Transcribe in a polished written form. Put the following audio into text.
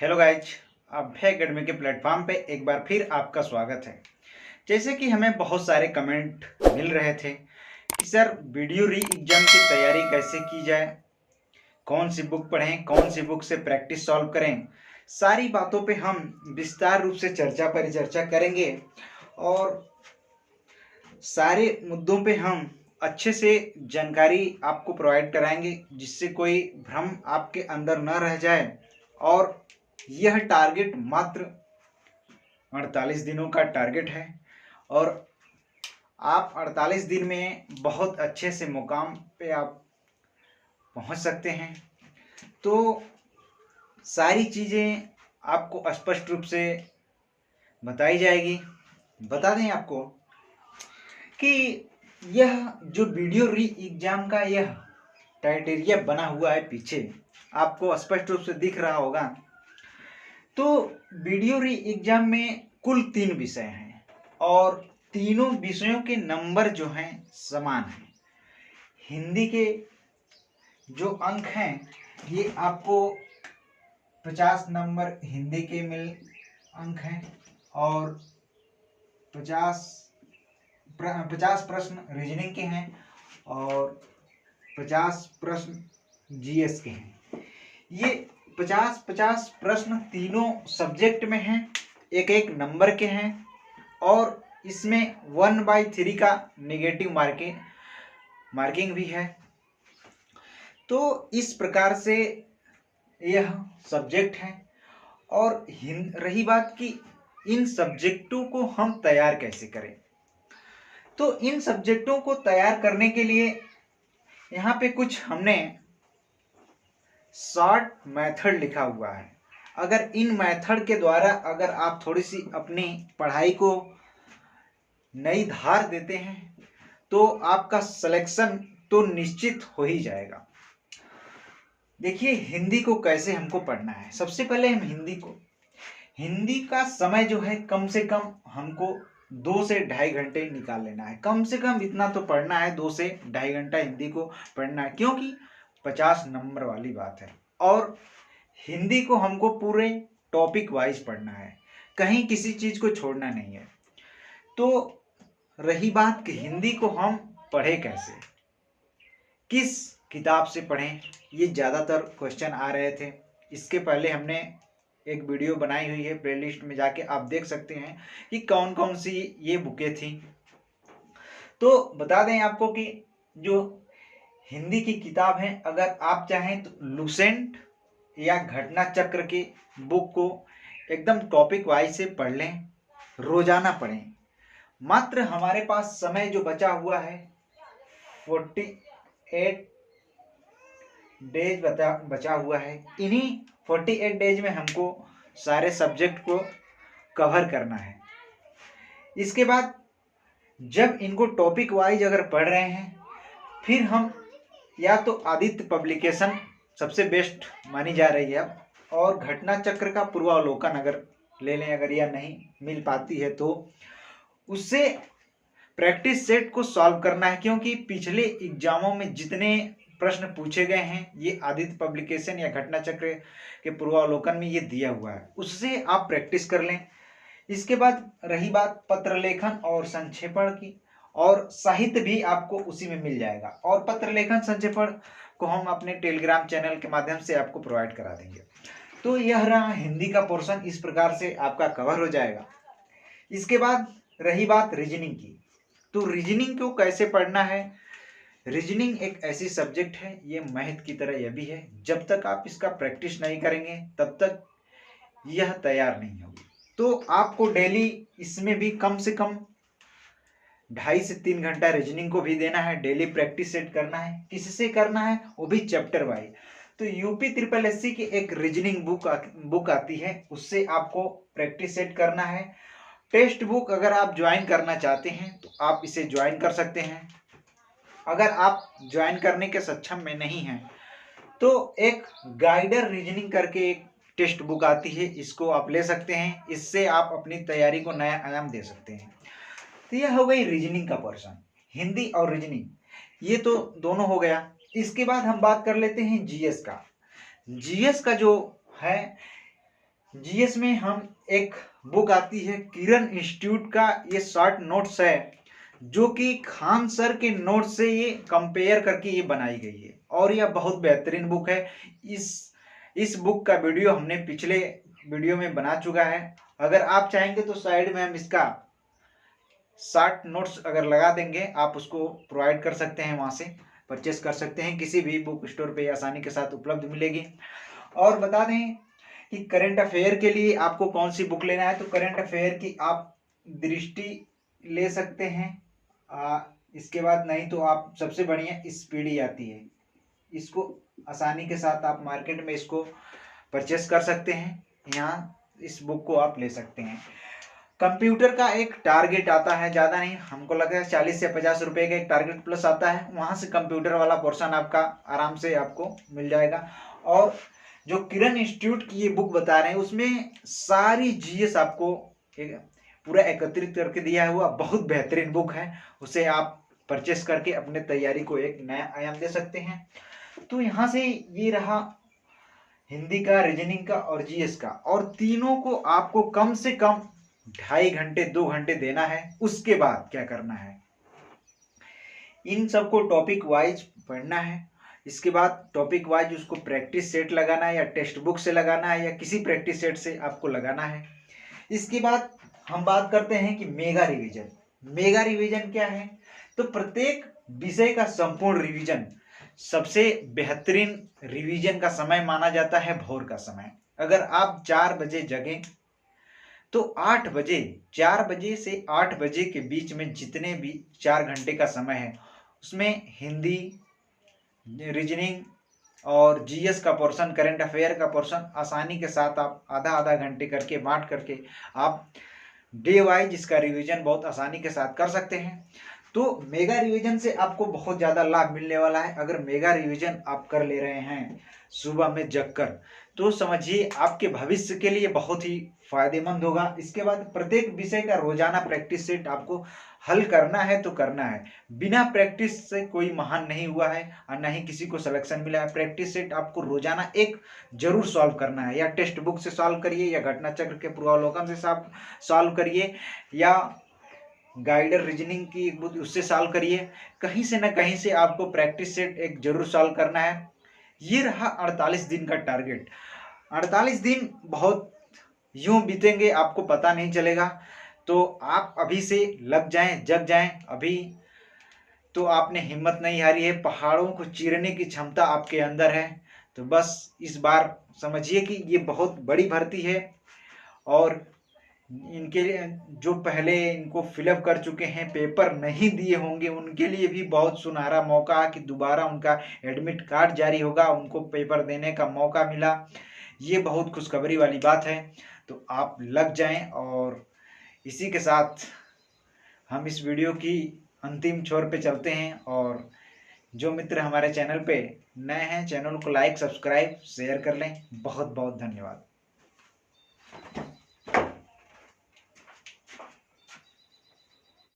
Hello guys, अभय academy के platform पे एक बार फिर आपका स्वागत है। जैसे कि हमें बहुत सारे कमेंट मिल रहे थे कि सर वीडियो री एग्जाम की तैयारी कैसे की जाए, कौन सी बुक पढ़ें, कौन सी बुक से प्रैक्टिस सॉल्व करें। सारी बातों पे हम विस्तार रूप से चर्चा परिचर्चा करेंगे और सारे मुद्दों पे हम अच्छे से जानकारी आपको प्रोवाइड कराएंगे, जिससे कोई भ्रम आपके अंदर न रह जाए। और यह टारगेट मात्र 48 दिनों का टारगेट है और आप 48 दिन में बहुत अच्छे से मुकाम पे आप पहुंच सकते हैं। तो सारी चीज़ें आपको स्पष्ट रूप से बताई जाएगी। बता दें आपको कि यह जो वीडियो री एग्जाम का यह क्राइटेरिया बना हुआ है, पीछे आपको स्पष्ट रूप से दिख रहा होगा। तो वीडियो री एग्जाम में कुल 3 विषय हैं और तीनों विषयों के नंबर जो हैं समान हैं। हिंदी के जो अंक हैं ये आपको 50 नंबर हिंदी के मिल अंक हैं और 50 प्रश्न रीजनिंग के हैं और 50 प्रश्न जीएस के हैं। ये 50-50 प्रश्न तीनों सब्जेक्ट में हैं, एक एक नंबर के हैं और इसमें 1/3 का नेगेटिव मार्किंग भी है। तो इस प्रकार से यह सब्जेक्ट है। और रही बात कि इन सब्जेक्टों को हम तैयार कैसे करें, तो इन सब्जेक्टों को तैयार करने के लिए यहाँ पे कुछ हमने शॉर्ट मेथड लिखा हुआ है। अगर इन मेथड के द्वारा अगर आप थोड़ी सी अपनी पढ़ाई को नई धार देते हैं तो आपका सिलेक्शन तो निश्चित हो ही जाएगा। देखिए, हिंदी को कैसे हमको पढ़ना है। सबसे पहले हम हिंदी का समय जो है कम से कम हमको 2 से ढाई घंटे निकाल लेना है। कम से कम इतना तो पढ़ना है, 2 से ढाई घंटा हिंदी को पढ़ना है, क्योंकि 50 नंबर वाली बात है। और हिंदी को हमको पूरे टॉपिक वाइज पढ़ना है, कहीं किसी चीज़ को छोड़ना नहीं है। तो रही बात कि हिंदी को हम पढ़ें कैसे, किस किताब से पढ़ें, ये ज़्यादातर क्वेश्चन आ रहे थे। इसके पहले हमने एक वीडियो बनाई हुई है, प्लेलिस्ट में जाके आप देख सकते हैं कि कौन कौन सी ये बुकें थी। तो बता दें आपको कि जो हिंदी की किताब है, अगर आप चाहें तो लुसेंट या घटना चक्र की बुक को एकदम टॉपिक वाइज से पढ़ लें, रोजाना पढ़ें। मात्र हमारे पास समय जो बचा हुआ है 48 डेज बचा हुआ है। इन्हीं 48 डेज में हमको सारे सब्जेक्ट को कवर करना है। इसके बाद जब इनको टॉपिक वाइज अगर पढ़ रहे हैं, फिर हम या तो आदित्य पब्लिकेशन सबसे बेस्ट मानी जा रही है अब, और घटना चक्र का पूर्वावलोकन अगर ले लें, अगर यह नहीं मिल पाती है तो उससे प्रैक्टिस सेट को सॉल्व करना है। क्योंकि पिछले एग्जामों में जितने प्रश्न पूछे गए हैं ये आदित्य पब्लिकेशन या घटना चक्र के पूर्वावलोकन में ये दिया हुआ है, उससे आप प्रैक्टिस कर लें। इसके बाद रही बात पत्र लेखन और संक्षेपण की, और साहित्य भी आपको उसी में मिल जाएगा। और पत्र लेखन संक्षेपण को हम अपने टेलीग्राम चैनल के माध्यम से आपको प्रोवाइड करा देंगे। तो यह रहा हिंदी का पोर्शन, इस प्रकार से आपका कवर हो जाएगा। इसके बाद रही बात रीजनिंग की, तो रीजनिंग को कैसे पढ़ना है। रीजनिंग एक ऐसी सब्जेक्ट है, ये मैथ की तरह यह भी है, जब तक आप इसका प्रैक्टिस नहीं करेंगे तब तक यह तैयार नहीं होगी। तो आपको डेली इसमें भी कम से कम 2.5 से 3 घंटा रीजनिंग को भी देना है, डेली प्रैक्टिस सेट करना है। किससे करना है, वो भी चैप्टर वाइज। तो यूपी ट्रिपल एससी की एक रीजनिंग बुक आती है, उससे आपको प्रैक्टिस सेट करना है। टेक्स्ट बुक अगर आप ज्वाइन करना चाहते हैं तो आप इसे ज्वाइन कर सकते हैं। अगर आप ज्वाइन करने के सक्षम में नहीं हैं तो एक गाइडर रीजनिंग करके एक टेक्स्ट बुक आती है, इसको आप ले सकते हैं। इससे आप अपनी तैयारी को नया आयाम दे सकते हैं। तो यह हो गई रीजनिंग का पोर्शन, हिंदी और रीजनिंग, ये तो दोनों हो गया। इसके बाद हम बात कर लेते हैं जीएस का। जीएस का जो है जीएस में हम एक बुक आती है किरण इंस्टीट्यूट का, ये शॉर्ट नोट्स है जो कि खान सर के नोट से ये कंपेयर करके ये बनाई गई है और यह बहुत बेहतरीन बुक है। इस बुक का वीडियो हमने पिछले वीडियो में बना चुका है। अगर आप चाहेंगे तो साइड में हम इसका शॉर्ट नोट्स अगर लगा देंगे, आप उसको प्रोवाइड कर सकते हैं, वहाँ से परचेस कर सकते हैं, किसी भी बुक स्टोर पे आसानी के साथ उपलब्ध मिलेगी। और बता दें कि करंट अफेयर के लिए आपको कौन सी बुक लेना है, तो करंट अफेयर की आप दृष्टि ले सकते हैं। इसके बाद नहीं तो आप सबसे बढ़िया स्पीडी आती है, इसको आसानी के साथ आप मार्केट में इसको परचेस कर सकते हैं। यहाँ इस बुक को आप ले सकते हैं। कंप्यूटर का एक टारगेट आता है, ज़्यादा नहीं, हमको लगा है 40 से 50 रुपए का एक टारगेट प्लस आता है, वहाँ से कंप्यूटर वाला पोर्शन आपका आराम से आपको मिल जाएगा। और जो किरण इंस्टीट्यूट की ये बुक बता रहे हैं उसमें सारी जीएस आपको पूरा एकत्रित करके दिया हुआ बहुत बेहतरीन बुक है, उसे आप परचेस करके अपने तैयारी को एक नया आयाम दे सकते हैं। तो यहाँ से ये रहा हिंदी का, रीजनिंग का और जीएस का, और तीनों को आपको कम से कम 2.5 घंटे 2 घंटे देना है। उसके बाद क्या करना है, इन सबको टॉपिक वाइज पढ़ना है। इसके बाद टॉपिक वाइज उसको प्रैक्टिस सेट लगाना है, या टेक्स्ट बुक से लगाना है, या किसी प्रैक्टिस सेट से आपको लगाना है। इसके बाद हम बात करते हैं कि मेगा रिवीजन। मेगा रिवीजन क्या है, तो प्रत्येक विषय का संपूर्ण रिवीजन, सबसे बेहतरीन रिवीजन का समय माना जाता है भोर का समय। अगर आप 4 बजे जगें तो 8 बजे, 4 बजे से 8 बजे के बीच में जितने भी 4 घंटे का समय है उसमें हिंदी, रीजनिंग और जीएस का पोर्शन, करंट अफेयर का पोर्शन आसानी के साथ आप आधा आधा घंटे करके बांट करके आप डे वाइज इसका रिवीजन बहुत आसानी के साथ कर सकते हैं। तो मेगा रिवीजन से आपको बहुत ज़्यादा लाभ मिलने वाला है। अगर मेगा रिवीजन आप कर ले रहे हैं सुबह में जगकर, तो समझिए आपके भविष्य के लिए बहुत ही फायदेमंद होगा। इसके बाद प्रत्येक विषय का रोजाना प्रैक्टिस सेट आपको हल करना है तो करना है। बिना प्रैक्टिस से कोई महान नहीं हुआ है और न ही किसी को सिलेक्शन मिला है। प्रैक्टिस सेट आपको रोजाना एक जरूर सॉल्व करना है, या टेक्स्ट बुक से सॉल्व करिए, या घटना चक्र के पूर्वावलोकन से सॉल्व करिए, या गाइडर रीजनिंग की बुक उससे सॉल्व करिए। कहीं से ना कहीं से आपको प्रैक्टिस सेट एक जरूर सॉल्व करना है। ये रहा 48 दिन का टारगेट। 48 दिन बहुत यूं बीतेंगे आपको पता नहीं चलेगा। तो आप अभी से लग जाएं, जग जाएं। अभी तो आपने हिम्मत नहीं हारी है, पहाड़ों को चीरने की क्षमता आपके अंदर है। तो बस इस बार समझिए कि ये बहुत बड़ी भर्ती है, और इनके लिए जो पहले इनको फिलअप कर चुके हैं, पेपर नहीं दिए होंगे, उनके लिए भी बहुत सुनहरा मौका कि दोबारा उनका एडमिट कार्ड जारी होगा, उनको पेपर देने का मौका मिला। ये बहुत खुशखबरी वाली बात है। तो आप लग जाएं। और इसी के साथ हम इस वीडियो की अंतिम छोर पे चलते हैं। और जो मित्र हमारे चैनल पे नए हैं, चैनल को लाइक, सब्सक्राइब, शेयर कर लें। बहुत बहुत धन्यवाद।